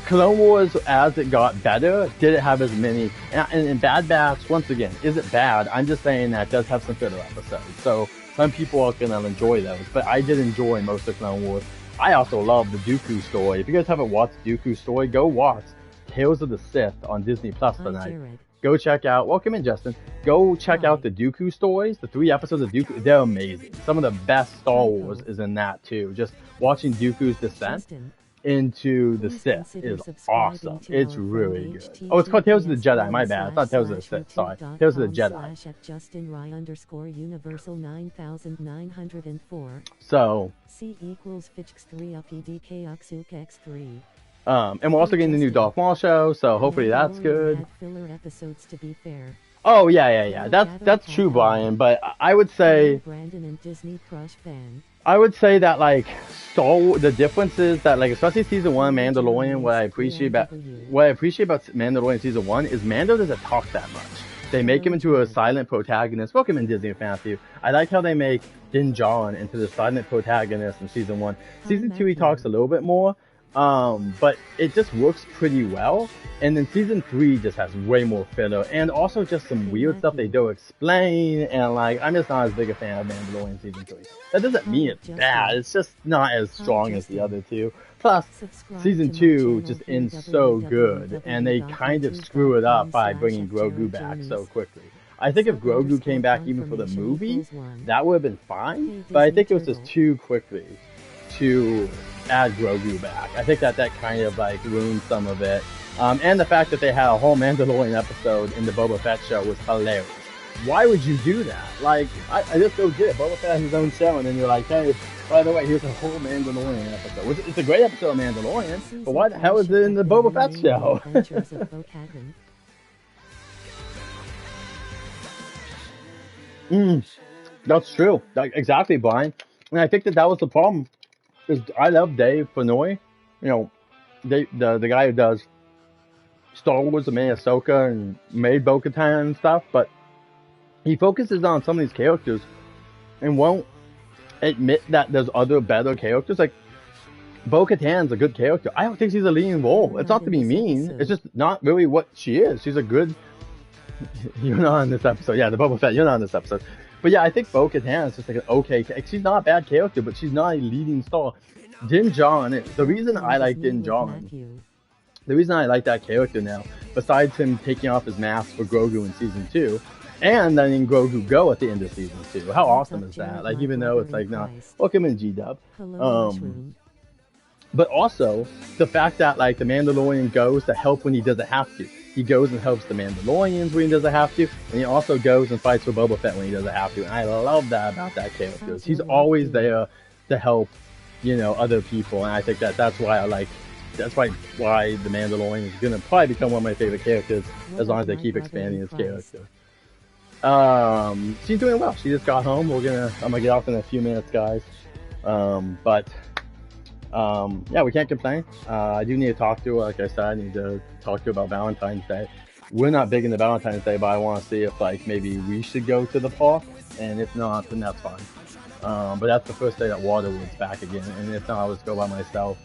Clone Wars, as it got better, didn't have as many. And Bad Batch, once again, is it bad? I'm just saying that it does have some filler episodes. So some people are gonna enjoy those, but I did enjoy most of Clone Wars. I also love the Dooku story. If you guys haven't watched Dooku story, go watch Tales of the Sith on Disney Plus tonight. Jared. Go check out. Welcome in, Justin. Go check out the Dooku stories. The 3 episodes of Dooku, they're amazing. Some of the best Star Wars is in that too. Just watching Dooku's descent Justin. into the Please Sith consider is subscribing awesome. to It's our really page, good. Oh, it's called Tales of the Jedi. My TTPS bad. It's not Tales of the Sith. Sorry. Tales of the Jedi. /at JustinRye_Universal 9904. So, C equals Fitchx 3 up EDK Oxuk X3. and we're also getting the new Darth Maul show, so hopefully that's Mandalorian good. had filler episodes to be fair. Oh yeah. That's true, Brian. But I would say Brandon and Disney Crush fan. I would say that like the difference is that like especially season 1 Mandalorian, what I appreciate about Mandalorian season 1 is Mando doesn't talk that much. They make him into a silent protagonist. Welcome in, Disney Matthew. I like how they make Din Djarin into the silent protagonist in season 1. Season 2 he talks a little bit more, but it just works pretty well. And then season 3 just has way more filler and also just some weird stuff they don't explain. And like I'm just not as big a fan of Mandalorian season 3. That doesn't mean it's bad. It's just not as strong as the other two. Plus, season 2 just ends so good, and they kind of screw it up by bringing Grogu back so quickly. I think if Grogu came back even for the movie, that would have been fine, but I think it was just too quickly to add Grogu back. I think that kind of like ruined some of it. And the fact that they had a whole Mandalorian episode in the Boba Fett show was hilarious. Why would you do that? Like, I just don't get it. Boba Fett has his own show, and then you're like, hey, by the way, here's a whole Mandalorian episode. It's a great episode of Mandalorian, but why the hell is it in the Boba Fett show? That's true. Exactly, Brian. And I think that was the problem. Because I love Dave Filoni. You know, the guy who does Star Wars and made Ahsoka and made Bo-Katan and stuff, but he focuses on some of these characters and won't admit that there's other better characters. Like, Bo-Katan's a good character. I don't think she's a leading role. It's not to be mean. It's just not really what she is. She's a good... You're not in this episode. Yeah, the Boba Fett, you're not in this episode. But yeah, I think Bo-Katan is just like an okay... She's not a bad character, but she's not a leading star. Din Djarin is. The reason I like Din Djarin... The reason I like that character now, besides him taking off his mask for Grogu in Season 2, and letting Grogu go at the end of Season 2. How awesome is that? Like, even though it's like, nah, welcome in G-Dub. But also, the fact that, like, the Mandalorian goes to help when he doesn't have to. he goes and helps the Mandalorians when he doesn't have to, and he also goes and fights with Boba Fett when he doesn't have to. And I love that about that character. He's always there to help, you know, other people, and I think that's why I like. That's why the Mandalorian is gonna probably become one of my favorite characters as long as they keep expanding his character. She's doing well. She just got home. I'm gonna get off in a few minutes, guys. Yeah, we can't complain. I do need to talk to her. Like I said, I need to talk to her about Valentine's Day. We're not big into Valentine's Day, but I want to see if like maybe we should go to the park, and if not, then that's fine. But that's the first day that Waterwood's back again, and if not, I'll just go by myself,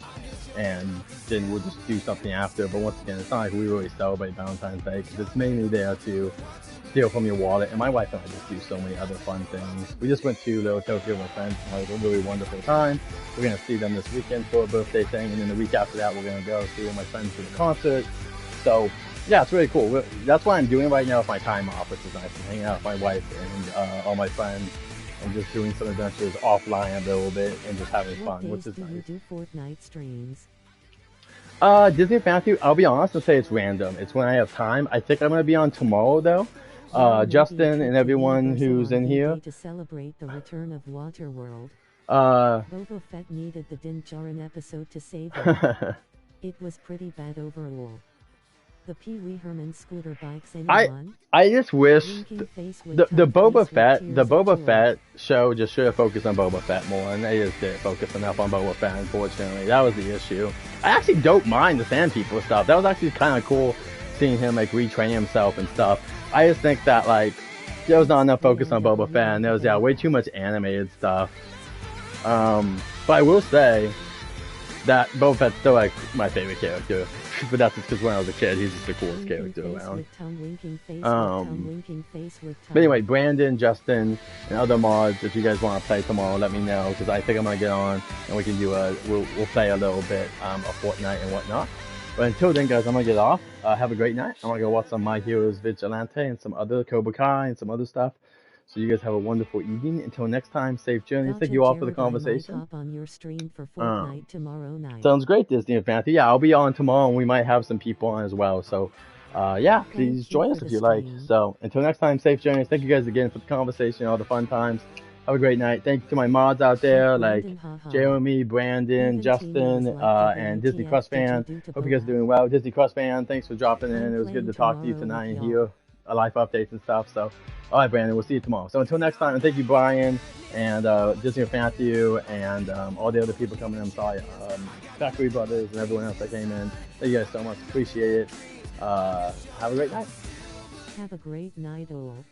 and then we'll just do something after. But once again, it's not like we really celebrate Valentine's Day because it's mainly there to steal from your wallet. And my wife and I just do so many other fun things. We just went to Little Tokyo with my friends and had a really wonderful time. We're gonna see them this weekend for a birthday thing, and then the week after that, we're gonna go see one of my friends for the concert. So yeah, it's really cool. That's what I'm doing right now with my time off, which is nice. I'm hanging out with my wife and all my friends, and just doing some adventures offline a little bit and just having fun, which is nice. What days do you do Fortnite streams? Disney Fantasy, I'll be honest and say it's random. It's when I have time. I think I'm gonna be on tomorrow though. Justin and everyone who's in here. To celebrate the return of Waterworld. Boba Fett needed the Din Djarin episode to save it. It was pretty bad overall. The Pee Wee Herman scooter bikes, anyone? I just wish the Boba Fett show just should have focused on Boba Fett more, and they just didn't focus enough on Boba Fett. Unfortunately, that was the issue. I actually don't mind the Sand People stuff. That was actually kind of cool seeing him like retrain himself and stuff. I just think that like there was not enough focus on Boba Fett, and there was way too much animated stuff. But I will say that Boba Fett's still like my favorite character. But that's just because when I was a kid, he's just the coolest character around. But anyway, Brandon, Justin, and other mods, if you guys want to play tomorrow, let me know, because I think I'm going to get on, and we can do we'll play a little bit of Fortnite and whatnot. But until then, guys, I'm going to get off. Have a great night. I'm going to go watch some My Heroes Vigilante and some other Cobra Kai and some other stuff. So you guys have a wonderful evening. Until next time, safe journeys. Thank you all for the conversation. Hop on your stream for Fortnite tomorrow night. Sounds great, Disney and Fantasy. Yeah, I'll be on tomorrow, and we might have some people on as well. So, yeah, please join us if you like. So, until next time, safe journeys. Thank you guys again for the conversation, all the fun times. Have a great night. Thank you to my mods out there, like Jeremy, Brandon, Justin, and Disney Crust Fan. Hope you guys are doing well. Disney Crust Fan, thanks for dropping in. It was good to talk to you tonight and hear life updates and stuff. So, all right, Brandon, we'll see you tomorrow. So until next time, and thank you, Brian, and Disney Matthew, and all the other people coming in. I'm sorry, Factory Brothers, and everyone else that came in. Thank you guys so much. Appreciate it. Have a great night. Have a great night, all.